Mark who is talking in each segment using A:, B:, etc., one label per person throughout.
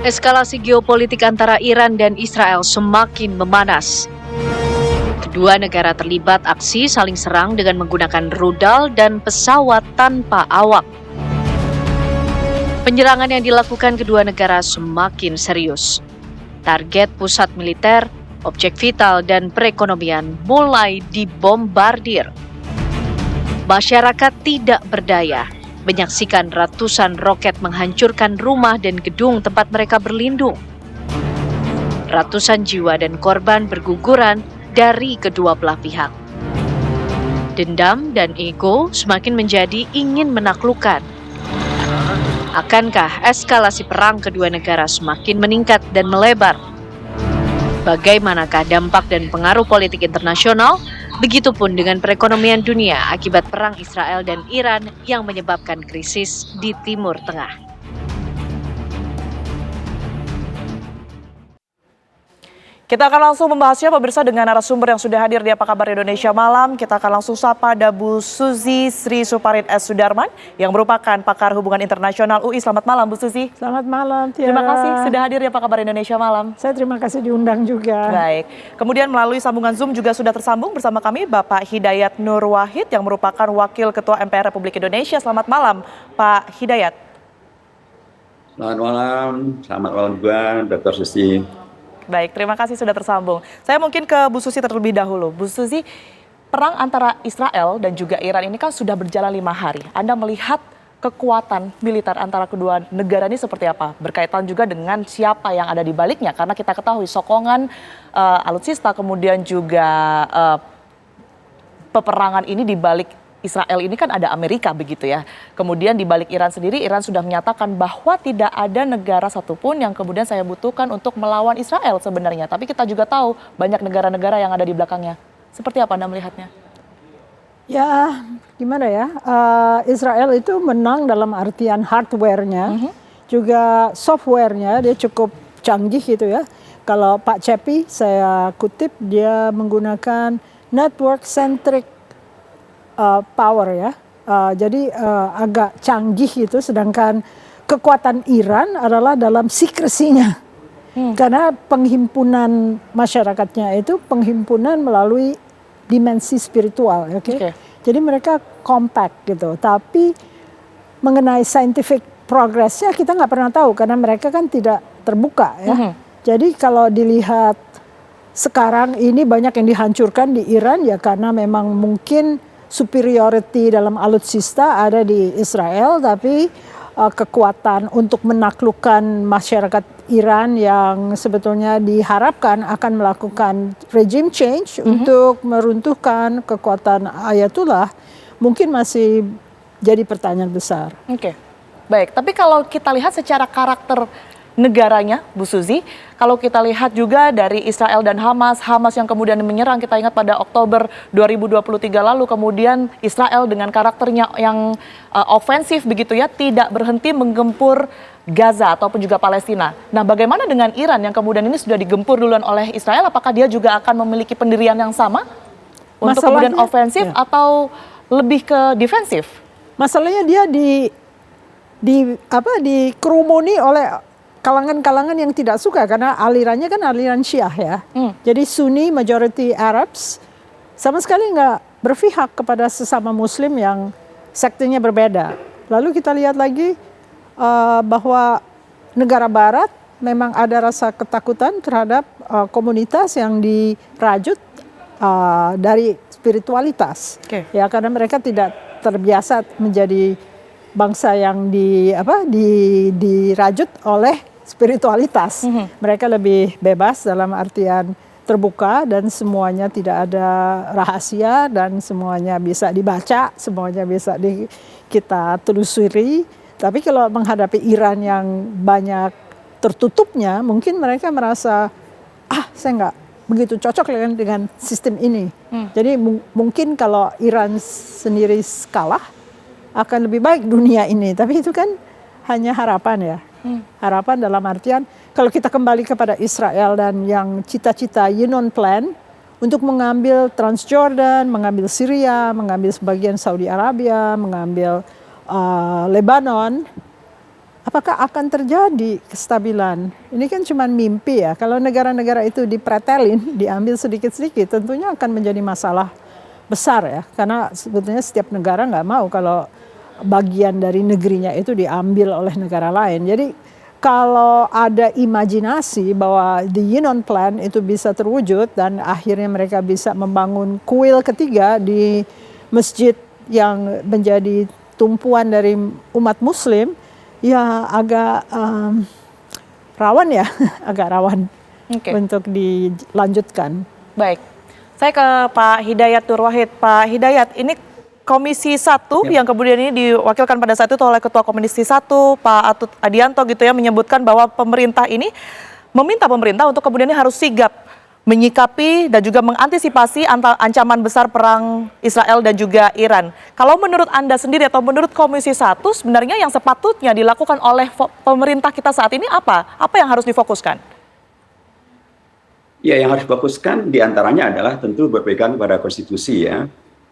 A: Eskalasi geopolitik antara Iran dan Israel semakin memanas. Kedua negara terlibat aksi saling serang dengan menggunakan rudal dan pesawat tanpa awak. Penyerangan yang dilakukan kedua negara semakin serius. Target pusat militer, objek vital, dan perekonomian mulai dibombardir. Masyarakat tidak berdaya menyaksikan ratusan roket menghancurkan rumah dan gedung tempat mereka berlindung. Ratusan jiwa dan korban berguguran dari kedua belah pihak. Dendam dan ego semakin menjadi ingin menaklukkan. Akankah eskalasi perang kedua negara semakin meningkat dan melebar? Bagaimanakah dampak dan pengaruh politik internasional? Begitupun dengan perekonomian dunia akibat perang Israel dan Iran yang menyebabkan krisis di Timur Tengah.
B: Kita akan langsung membahasnya pemirsa dengan narasumber yang sudah hadir di Apa Kabar Indonesia Malam. Kita akan langsung sapa ada Bu Suzy Sri Suparit S. Sudarman yang merupakan pakar hubungan internasional UI. Selamat malam Bu Suzy.
C: Selamat malam Tiara.
B: Terima kasih sudah hadir di Apa Kabar Indonesia Malam.
C: Saya terima kasih diundang juga.
B: Baik. Kemudian melalui sambungan Zoom juga sudah tersambung bersama kami Bapak Hidayat Nur Wahid yang merupakan Wakil Ketua MPR Republik Indonesia. Selamat malam Pak Hidayat.
D: Selamat malam juga Dr. Susi.
B: Baik, terima kasih sudah tersambung. Saya mungkin ke Bu Susi terlebih dahulu. Bu Susi, perang antara Israel dan juga Iran ini kan sudah berjalan 5 hari. Anda melihat kekuatan militer antara kedua negara ini seperti apa? Berkaitan juga dengan siapa yang ada di baliknya. Karena kita ketahui sokongan alutsista kemudian juga peperangan ini di balik Israel ini kan ada Amerika begitu ya. Kemudian di balik Iran sendiri, Iran sudah menyatakan bahwa tidak ada negara satupun yang kemudian saya butuhkan untuk melawan Israel sebenarnya. Tapi kita juga tahu banyak negara-negara yang ada di belakangnya. Seperti apa Anda melihatnya?
C: Ya, gimana ya? Israel itu menang dalam artian hardware-nya, juga software-nya dia cukup canggih gitu ya. Kalau Pak Cepi saya kutip dia menggunakan network-centric power ya, jadi agak canggih gitu, sedangkan kekuatan Iran adalah dalam secrecy-nya, karena penghimpunan masyarakatnya itu penghimpunan melalui dimensi spiritual, okay? Jadi mereka compact gitu, tapi mengenai scientific progress-nya kita nggak pernah tahu karena mereka kan tidak terbuka ya. Jadi kalau dilihat sekarang ini banyak yang dihancurkan di Iran ya karena memang mungkin superiority dalam alutsista ada di Israel, tapi kekuatan untuk menaklukkan masyarakat Iran yang sebetulnya diharapkan akan melakukan regime change untuk meruntuhkan kekuatan Ayatullah mungkin masih jadi pertanyaan besar.
B: Oke, baik. Tapi kalau kita lihat secara karakter negaranya, Bu Suzy, kalau kita lihat juga dari Israel dan Hamas yang kemudian menyerang, kita ingat pada Oktober 2023 lalu, kemudian Israel dengan karakternya yang ofensif begitu ya, tidak berhenti menggempur Gaza ataupun juga Palestina. Nah, bagaimana dengan Iran yang kemudian ini sudah digempur duluan oleh Israel, apakah dia juga akan memiliki pendirian yang sama untuk kemudian ofensif atau lebih ke defensif?
C: Masalahnya dia dikerumuni oleh kalangan-kalangan yang tidak suka karena alirannya kan aliran Syiah ya. Jadi Sunni majority Arabs sama sekali nggak berpihak kepada sesama Muslim yang sektenya berbeda. Lalu kita lihat lagi bahwa negara Barat memang ada rasa ketakutan terhadap komunitas yang dirajut dari spiritualitas. Ya karena mereka tidak terbiasa menjadi bangsa yang dirajut oleh spiritualitas. Mereka lebih bebas dalam artian terbuka dan semuanya tidak ada rahasia dan semuanya bisa dibaca, semuanya bisa kita telusuri. Tapi kalau menghadapi Iran yang banyak tertutupnya, mungkin mereka merasa saya nggak begitu cocok dengan sistem ini. Jadi mungkin kalau Iran sendiri kalah akan lebih baik dunia ini. Tapi itu kan hanya harapan ya. Harapan dalam artian kalau kita kembali kepada Israel dan yang cita-cita Yunon Plan untuk mengambil Transjordan, mengambil Syria, mengambil sebagian Saudi Arabia, mengambil Lebanon, apakah akan terjadi kestabilan? Ini kan cuma mimpi ya. Kalau negara-negara itu dipretelin, diambil sedikit-sedikit, tentunya akan menjadi masalah besar ya. Karena sebetulnya setiap negara nggak mau kalau bagian dari negerinya itu diambil oleh negara lain. Jadi kalau ada imajinasi bahwa the Yinon Plan itu bisa terwujud dan akhirnya mereka bisa membangun kuil ketiga di masjid yang menjadi tumpuan dari umat Muslim, ya agak rawan ya, agak rawan untuk dilanjutkan.
B: Baik, saya ke Pak Hidayat Nur Wahid. Pak Hidayat, ini Komisi 1 yang kemudian ini diwakilkan pada saat itu oleh Ketua Komisi 1, Pak Atut Adianto gitu ya, menyebutkan bahwa pemerintah ini meminta pemerintah untuk kemudian harus sigap menyikapi dan juga mengantisipasi ancaman besar perang Israel dan juga Iran. Kalau menurut Anda sendiri atau menurut Komisi 1, sebenarnya yang sepatutnya dilakukan oleh pemerintah kita saat ini apa? Apa yang harus difokuskan?
D: Ya, yang harus difokuskan diantaranya adalah tentu berpegang pada konstitusi ya.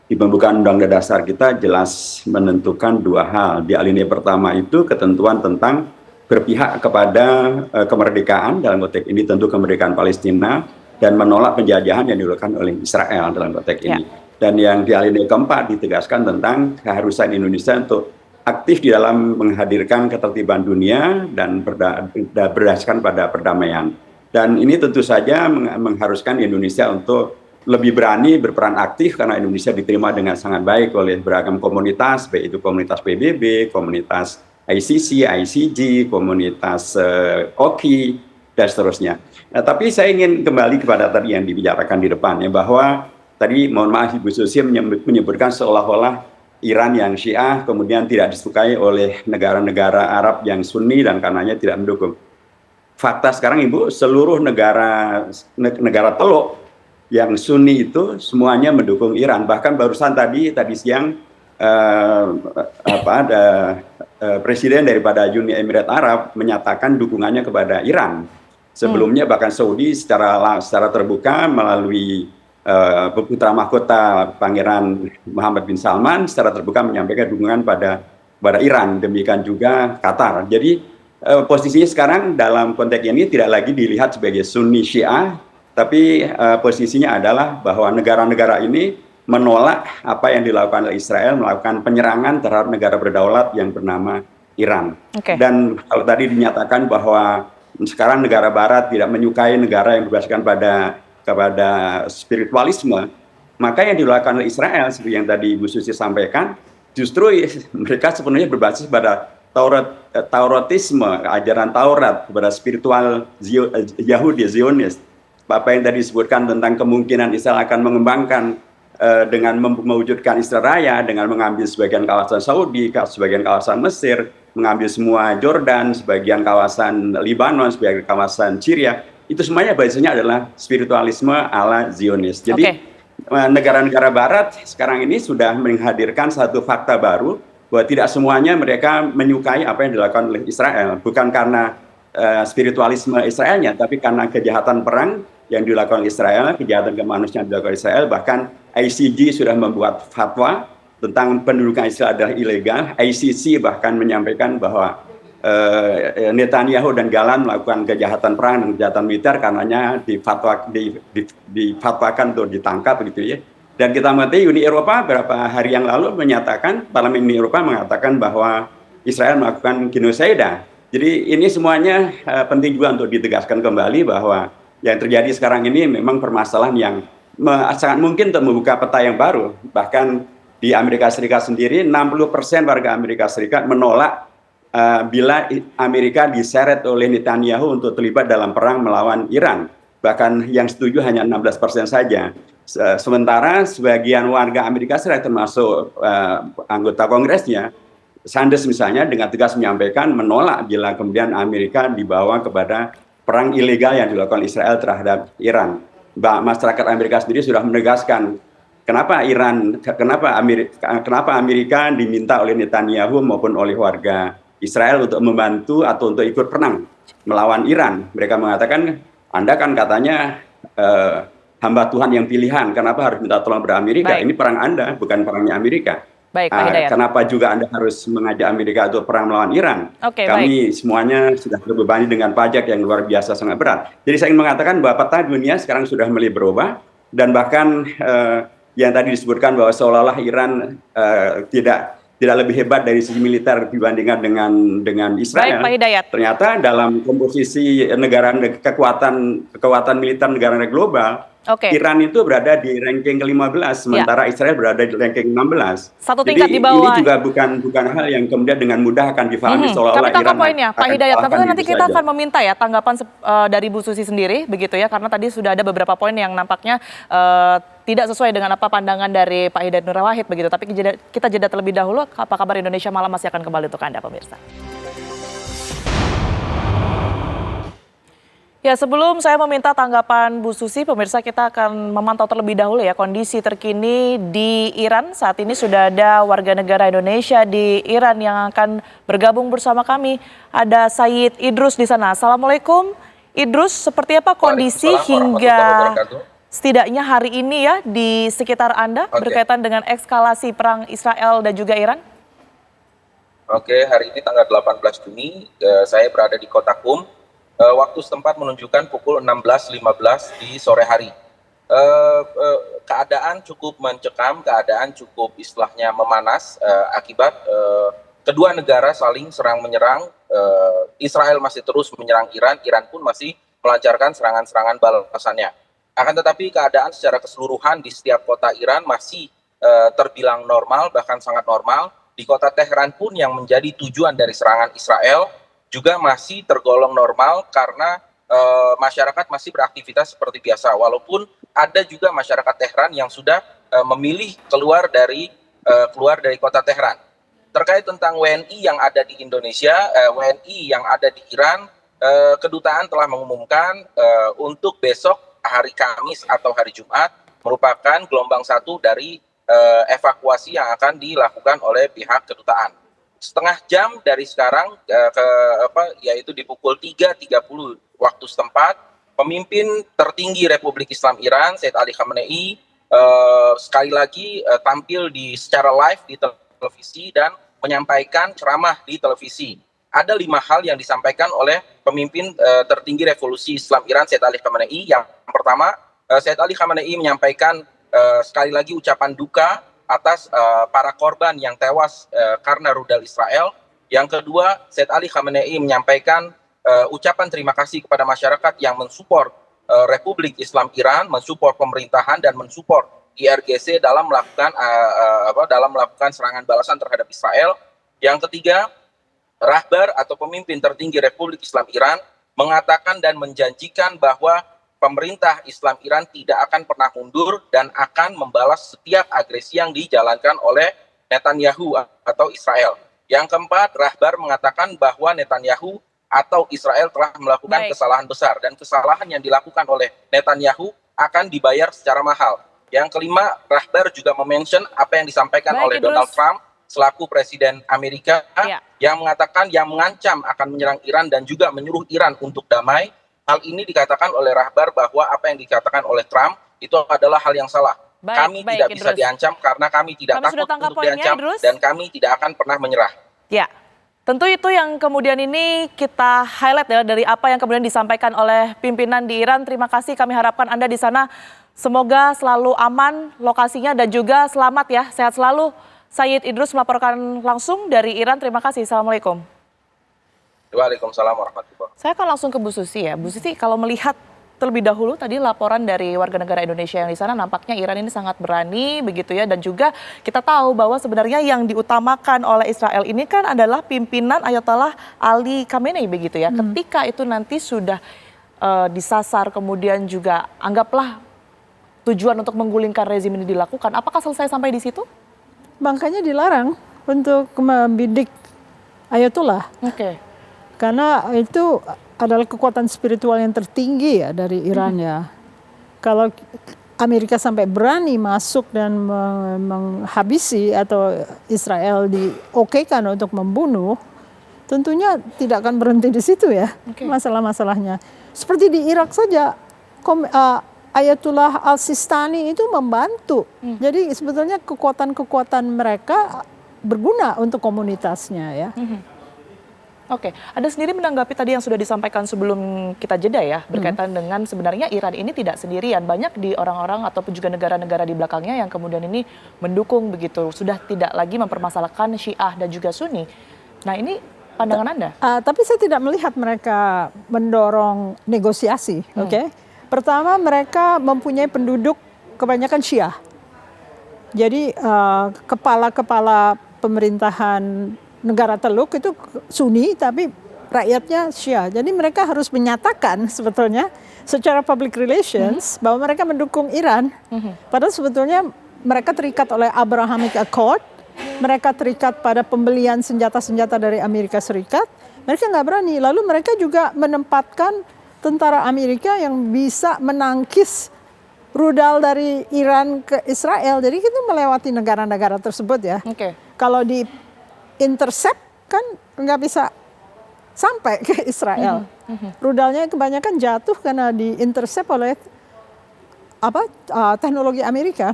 D: Di pembukaan Undang-Undang Dasar kita jelas menentukan dua hal. Di alinea pertama itu ketentuan tentang berpihak kepada kemerdekaan, dalam konteks ini tentu kemerdekaan Palestina, dan menolak penjajahan yang dilakukan oleh Israel dalam konteks ini. Dan yang di alinea keempat ditegaskan tentang keharusan Indonesia untuk aktif di dalam menghadirkan ketertiban dunia dan berdasarkan pada perdamaian. Dan ini tentu saja mengharuskan Indonesia untuk lebih berani berperan aktif karena Indonesia diterima dengan sangat baik oleh beragam komunitas, baik itu komunitas PBB, komunitas ICC, ICG, komunitas OKI, dan seterusnya. Nah, tapi saya ingin kembali kepada tadi yang dibicarakan di depan ya, bahwa tadi mohon maaf Ibu Susi menyebutkan seolah-olah Iran yang Syiah kemudian tidak disukai oleh negara-negara Arab yang Sunni dan karenanya tidak mendukung. Fakta sekarang Ibu, seluruh negara Teluk yang Sunni itu semuanya mendukung Iran. Bahkan barusan tadi siang presiden daripada Uni Emirat Arab menyatakan dukungannya kepada Iran. Sebelumnya bahkan Saudi secara terbuka melalui putra mahkota Pangeran Muhammad bin Salman secara terbuka menyampaikan dukungan pada Iran. Demikian juga Qatar. Jadi posisinya sekarang dalam konteks ini tidak lagi dilihat sebagai Sunni Syiah, tapi posisinya adalah bahwa negara-negara ini menolak apa yang dilakukan oleh Israel, melakukan penyerangan terhadap negara berdaulat yang bernama Iran. Dan kalau tadi dinyatakan bahwa sekarang negara Barat tidak menyukai negara yang berdasarkan kepada spiritualisme, maka yang dilakukan oleh Israel seperti yang tadi Ibu Susi sampaikan, justru mereka sepenuhnya berbasis pada Tauratisme, ajaran Taurat, kepada spiritual Yahudi, Zionis. Apa yang tadi disebutkan tentang kemungkinan Israel akan mengembangkan dengan mewujudkan Israel Raya, dengan mengambil sebagian kawasan Saudi, sebagian kawasan Mesir, mengambil semua Jordan, sebagian kawasan Libanon, sebagian kawasan Syria, itu semuanya basisnya adalah spiritualisme ala Zionis. Jadi negara-negara Barat sekarang ini sudah menghadirkan satu fakta baru, bahwa tidak semuanya mereka menyukai apa yang dilakukan oleh Israel, bukan karena spiritualisme Israelnya, tapi karena kejahatan perang yang dilakukan Israel, kejahatan kemanusiaan yang dilakukan Israel. Bahkan ICG sudah membuat fatwa tentang pendudukan Israel adalah ilegal. ICC bahkan menyampaikan bahwa Netanyahu dan Galan melakukan kejahatan perang dan kejahatan militer karenanya difatwakan untuk ditangkap gitu ya. Dan kita mengerti Uni Eropa beberapa hari yang lalu menyatakan, Parlemen Uni Eropa mengatakan bahwa Israel melakukan genosida. Jadi ini semuanya penting juga untuk ditegaskan kembali bahwa yang terjadi sekarang ini memang permasalahan yang sangat mungkin untuk membuka peta yang baru. Bahkan di Amerika Serikat sendiri 60% warga Amerika Serikat menolak bila Amerika diseret oleh Netanyahu untuk terlibat dalam perang melawan Iran. Bahkan yang setuju hanya 16% saja. Sementara sebagian warga Amerika Serikat termasuk anggota Kongresnya, Sanders misalnya dengan tegas menyampaikan menolak bila kemudian Amerika dibawa kepada perang ilegal yang dilakukan Israel terhadap Iran. Masyarakat Amerika sendiri sudah menegaskan kenapa Amerika diminta oleh Netanyahu maupun oleh warga Israel untuk membantu atau untuk ikut perang melawan Iran. Mereka mengatakan, Anda kan katanya hamba Tuhan yang pilihan, kenapa harus minta tolong pada Amerika? Ini perang Anda, bukan perangnya Amerika.
B: Baik, Pak Hidayat.
D: Kenapa juga Anda harus mengajak Amerika untuk perang melawan Iran?
B: Oke,
D: Kami semuanya sudah terbebani dengan pajak yang luar biasa sangat berat. Jadi saya ingin mengatakan bahwa peta dunia sekarang sudah mulai berubah, dan bahkan yang tadi disebutkan bahwa seolah-olah Iran tidak lebih hebat dari sisi militer dibandingkan dengan Israel.
B: Baik, Pak Hidayat.
D: Ternyata dalam komposisi kekuatan militer negara global, Iran itu berada di ranking ke-15, sementara Israel berada di ranking 16.
B: Satu tingkat
D: Jadi
B: di bawah.
D: ini juga bukan hal yang kemudian dengan mudah akan difahami seolah-olah
B: Kami tangkap
D: Iran
B: poinnya, Pak Hidayat. Tentunya nanti kita
D: saja.
B: akan meminta ya tanggapan dari Bu Susi sendiri, begitu ya, karena tadi sudah ada beberapa poin yang nampaknya tidak sesuai dengan apa pandangan dari Pak Hidayat Nur Wahid, begitu. Tapi kita jeda terlebih dahulu. Apa kabar Indonesia Malam masih akan kembali untuk Anda, pemirsa. Ya, sebelum saya meminta tanggapan Bu Susi, pemirsa, kita akan memantau terlebih dahulu ya kondisi terkini di Iran. Saat ini sudah ada warga negara Indonesia di Iran yang akan bergabung bersama kami. Ada Sayyid Idrus di sana. Assalamualaikum. Idrus, seperti apa kondisi hingga setidaknya hari ini ya di sekitar Anda berkaitan dengan eskalasi perang Israel dan juga Iran?
E: Oke, hari ini tanggal 18 Juni, saya berada di kota Qum. Waktu setempat menunjukkan pukul 16.15 di sore hari. Keadaan cukup mencekam, keadaan cukup istilahnya memanas akibat kedua negara saling serang menyerang. Israel masih terus menyerang Iran, Iran pun masih melancarkan serangan-serangan balasannya. Akan tetapi keadaan secara keseluruhan di setiap kota Iran masih terbilang normal, bahkan sangat normal. Di kota Teheran pun yang menjadi tujuan dari serangan Israel juga masih tergolong normal karena masyarakat masih beraktivitas seperti biasa. Walaupun ada juga masyarakat Teheran yang sudah memilih keluar dari kota Teheran. Terkait tentang WNI yang ada di Indonesia, WNI yang ada di Iran, kedutaan telah mengumumkan untuk besok hari Kamis atau hari Jumat merupakan gelombang 1 dari evakuasi yang akan dilakukan oleh pihak kedutaan. Setengah jam dari sekarang yaitu di pukul 3.30 waktu setempat, pemimpin tertinggi Republik Islam Iran Said Ali Khamenei sekali lagi tampil secara live di televisi dan menyampaikan ceramah di televisi. Ada 5 hal yang disampaikan oleh pemimpin tertinggi Revolusi Islam Iran Said Ali Khamenei. Yang pertama, Said Ali Khamenei menyampaikan sekali lagi ucapan duka atas para korban yang tewas karena rudal Israel. Yang kedua, Said Ali Khamenei menyampaikan ucapan terima kasih kepada masyarakat yang mensupport Republik Islam Iran, mensupport pemerintahan dan mensupport IRGC dalam melakukan serangan balasan terhadap Israel. Yang ketiga, rahbar atau pemimpin tertinggi Republik Islam Iran mengatakan dan menjanjikan bahwa pemerintah Islam Iran tidak akan pernah mundur dan akan membalas setiap agresi yang dijalankan oleh Netanyahu atau Israel. Yang keempat, rahbar mengatakan bahwa Netanyahu atau Israel telah melakukan kesalahan besar dan kesalahan yang dilakukan oleh Netanyahu akan dibayar secara mahal. Yang kelima, rahbar juga mention apa yang disampaikan oleh Donald Trump selaku Presiden Amerika yang mengatakan, yang mengancam akan menyerang Iran dan juga menyuruh Iran untuk damai. Hal ini dikatakan oleh rahbar bahwa apa yang dikatakan oleh Trump itu adalah hal yang salah. Kami tidak bisa diancam karena kami tidak takut untuk diancam dan kami tidak akan pernah menyerah.
B: Ya, tentu itu yang kemudian ini kita highlight ya dari apa yang kemudian disampaikan oleh pimpinan di Iran. Terima kasih, kami harapkan Anda di sana semoga selalu aman lokasinya dan juga selamat ya, sehat selalu. Sayyid Idrus melaporkan langsung dari Iran. Terima kasih. Assalamualaikum.
E: Waalaikumsalam warahmatullahi wabarakatuh.
B: Saya akan langsung ke Bu Susi ya. Bu Susi, kalau melihat terlebih dahulu tadi laporan dari warga negara Indonesia yang di sana, nampaknya Iran ini sangat berani begitu ya, dan juga kita tahu bahwa sebenarnya yang diutamakan oleh Israel ini kan adalah pimpinan Ayatollah Ali Khamenei begitu ya. Ketika itu nanti sudah disasar, kemudian juga anggaplah tujuan untuk menggulingkan rezim ini dilakukan, apakah selesai sampai di situ?
C: Makanya dilarang untuk membidik Ayatollah. Karena itu adalah kekuatan spiritual yang tertinggi ya dari Iran ya. Kalau Amerika sampai berani masuk dan menghabisi atau Israel diokekan untuk membunuh, tentunya tidak akan berhenti di situ ya masalah-masalahnya. Seperti di Irak saja, Ayatullah Al-Sistani itu membantu. Jadi sebetulnya kekuatan-kekuatan mereka berguna untuk komunitasnya ya.
B: Oke, Anda sendiri menanggapi tadi yang sudah disampaikan sebelum kita jeda ya, berkaitan dengan sebenarnya Iran ini tidak sendirian, banyak di orang-orang ataupun juga negara-negara di belakangnya yang kemudian ini mendukung begitu, sudah tidak lagi mempermasalahkan Syiah dan juga Sunni. Nah ini pandangan Anda?
C: Tapi saya tidak melihat mereka mendorong negosiasi. Oke, pertama mereka mempunyai penduduk kebanyakan Syiah. Jadi kepala-kepala pemerintahan negara Teluk itu Sunni tapi rakyatnya Syiah. Jadi mereka harus menyatakan sebetulnya secara public relations bahwa mereka mendukung Iran. Padahal sebetulnya mereka terikat oleh Abrahamic Accord, mereka terikat pada pembelian senjata-senjata dari Amerika Serikat. Mereka nggak berani. Lalu mereka juga menempatkan tentara Amerika yang bisa menangkis rudal dari Iran ke Israel. Jadi kita melewati negara-negara tersebut ya. Kalau di intercept kan nggak bisa sampai ke Israel. Rudalnya kebanyakan jatuh karena di intercept oleh teknologi Amerika.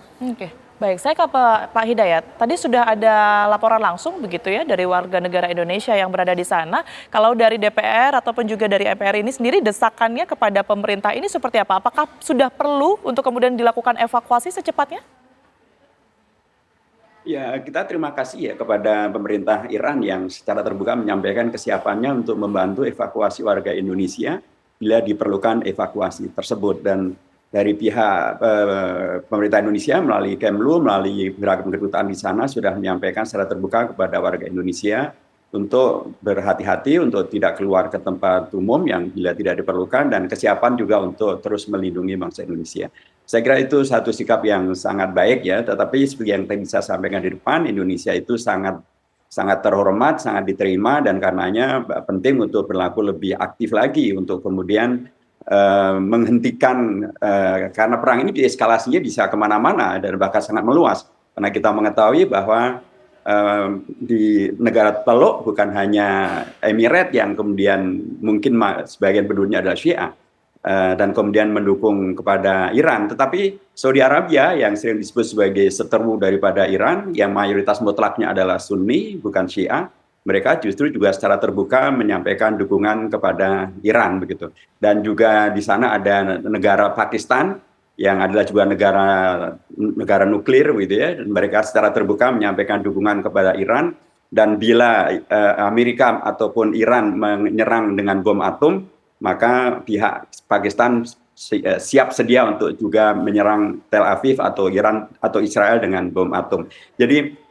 B: Baik, saya ke Pak Hidayat. Tadi sudah ada laporan langsung begitu ya dari warga negara Indonesia yang berada di sana. Kalau dari DPR ataupun juga dari MPR ini sendiri desakannya kepada pemerintah ini seperti apa? Apakah sudah perlu untuk kemudian dilakukan evakuasi secepatnya?
D: Ya, kita terima kasih ya kepada pemerintah Iran yang secara terbuka menyampaikan kesiapannya untuk membantu evakuasi warga Indonesia bila diperlukan evakuasi tersebut. Dan dari pihak pemerintah Indonesia melalui Kemlu, melalui beragam kedutaan di sana sudah menyampaikan secara terbuka kepada warga Indonesia untuk berhati-hati untuk tidak keluar ke tempat umum yang bila tidak diperlukan, dan kesiapan juga untuk terus melindungi bangsa Indonesia. Saya kira itu satu sikap yang sangat baik ya, tetapi seperti yang tadi saya sampaikan di depan, Indonesia itu sangat terhormat, sangat diterima, dan karenanya penting untuk berlaku lebih aktif lagi untuk kemudian menghentikan, karena perang ini eskalasinya bisa kemana-mana dan bahkan sangat meluas. Karena kita mengetahui bahwa di negara Teluk bukan hanya Emirat yang kemudian mungkin sebagian penduduknya adalah Syiah, dan kemudian mendukung kepada Iran, tetapi Saudi Arabia yang sering disebut sebagai seteru daripada Iran, yang mayoritas mutlaknya adalah Sunni bukan Syiah, mereka justru juga secara terbuka menyampaikan dukungan kepada Iran begitu. Dan juga di sana ada negara Pakistan yang adalah juga negara nuklir gitu ya, dan mereka secara terbuka menyampaikan dukungan kepada Iran. Dan bila Amerika ataupun Iran menyerang dengan bom atom, maka pihak Pakistan siap sedia untuk juga menyerang Tel Aviv atau Iran atau Israel dengan bom atom. Jadi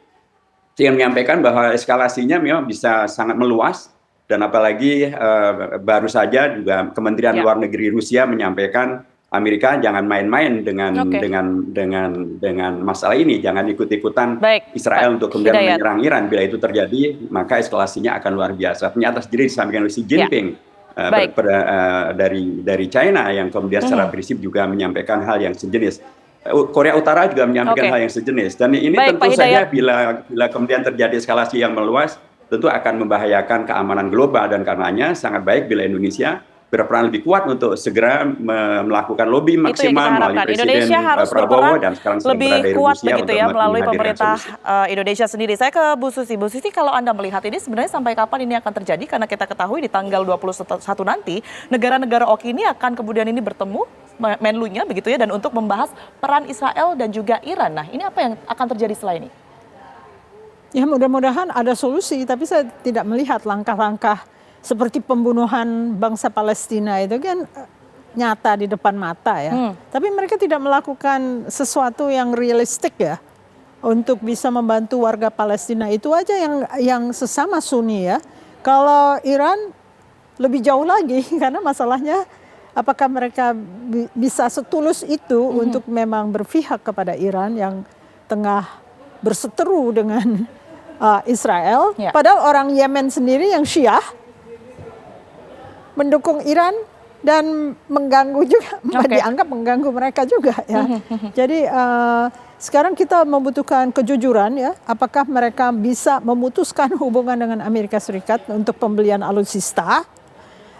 D: saya menyampaikan bahwa eskalasinya memang bisa sangat meluas, dan apalagi baru saja juga Kementerian Luar Negeri Rusia menyampaikan Amerika jangan main-main dengan masalah ini, jangan ikut-ikutan Israel untuk kemudian menyerang Iran. Bila itu terjadi, maka eskalasinya akan luar biasa. Ternyata sendiri disampaikan oleh Xi Jinping dari China yang kemudian secara prinsip juga menyampaikan hal yang sejenis. Korea Utara juga menyampaikan hal yang sejenis. Dan ini tentu saja bila kemudian terjadi eskalasi yang meluas, tentu akan membahayakan keamanan global, dan karenanya sangat baik bila Indonesia berperan lebih kuat untuk segera melakukan lobby maksimal melalui Presiden Prabowo dan sekarang
B: lebih kuat begitu ya melalui pemerintah Indonesia sendiri. Saya ke Bu Susi. Bu Susi, kalau Anda melihat ini sebenarnya sampai kapan ini akan terjadi? Karena kita ketahui di tanggal 21 nanti negara-negara OKI ini akan kemudian ini bertemu menlunya begitu ya, dan untuk membahas peran Israel dan juga Iran. Nah, ini apa yang akan terjadi setelah ini?
C: Ya, mudah-mudahan ada solusi, tapi saya tidak melihat langkah-langkah seperti pembunuhan bangsa Palestina itu kan nyata di depan mata ya. Tapi mereka tidak melakukan sesuatu yang realistik ya untuk bisa membantu warga Palestina. Itu aja yang sesama Sunni ya. Kalau Iran lebih jauh lagi karena masalahnya apakah mereka bisa setulus itu untuk memang berpihak kepada Iran yang tengah berseteru dengan Israel. Padahal orang Yemen sendiri yang Syiah mendukung Iran dan mengganggu juga, dianggap mengganggu mereka juga ya. Jadi sekarang kita membutuhkan kejujuran ya, apakah mereka bisa memutuskan hubungan dengan Amerika Serikat untuk pembelian alutsista,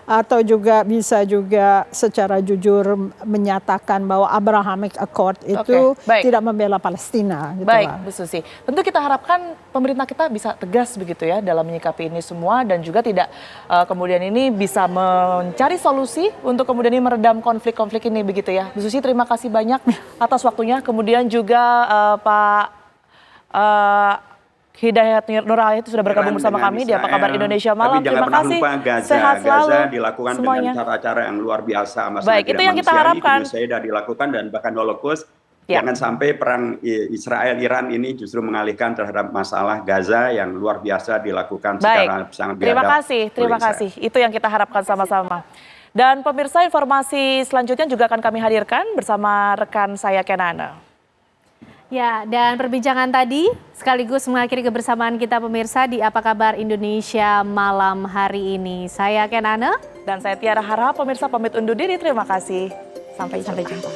C: atau juga bisa juga secara jujur menyatakan bahwa Abrahamic Accord itu
B: baik.
C: tidak membela Palestina. Gitu
B: Baik,
C: lah.
B: Bu Susi. Tentu kita harapkan pemerintah kita bisa tegas begitu ya dalam menyikapi ini semua dan juga tidak kemudian ini bisa mencari solusi untuk kemudian ini meredam konflik-konflik ini begitu ya. Bu Susi, terima kasih banyak atas waktunya. Kemudian juga Pak Hidayat Nurul itu sudah bergabung bersama kami di Apa Kabar Indonesia Malam.
D: Tapi jangan
B: Terima
D: pernah
B: kasih.
D: lupa Gaza.
B: Sehat selalu.
D: Gaza dilakukan
B: semuanya.
D: dengan cara-cara yang luar biasa.
B: Baik, itu yang kita harapkan.
D: Sudah dilakukan dan bahkan Holocaust.
B: Ya.
D: Jangan sampai perang Israel-Iran ini justru mengalihkan terhadap masalah Gaza yang luar biasa dilakukan secara sangat biadab.
B: Terima kasih. Itu yang kita harapkan sama-sama. Dan pemirsa, informasi selanjutnya juga akan kami hadirkan bersama rekan saya Kenana.
F: Ya, dan perbincangan tadi sekaligus mengakhiri kebersamaan kita pemirsa di Apa Kabar Indonesia malam hari ini. Saya Kenana.
B: Dan saya Tiara Harap, pemirsa pamit undur diri. Terima kasih. Sampai jumpa.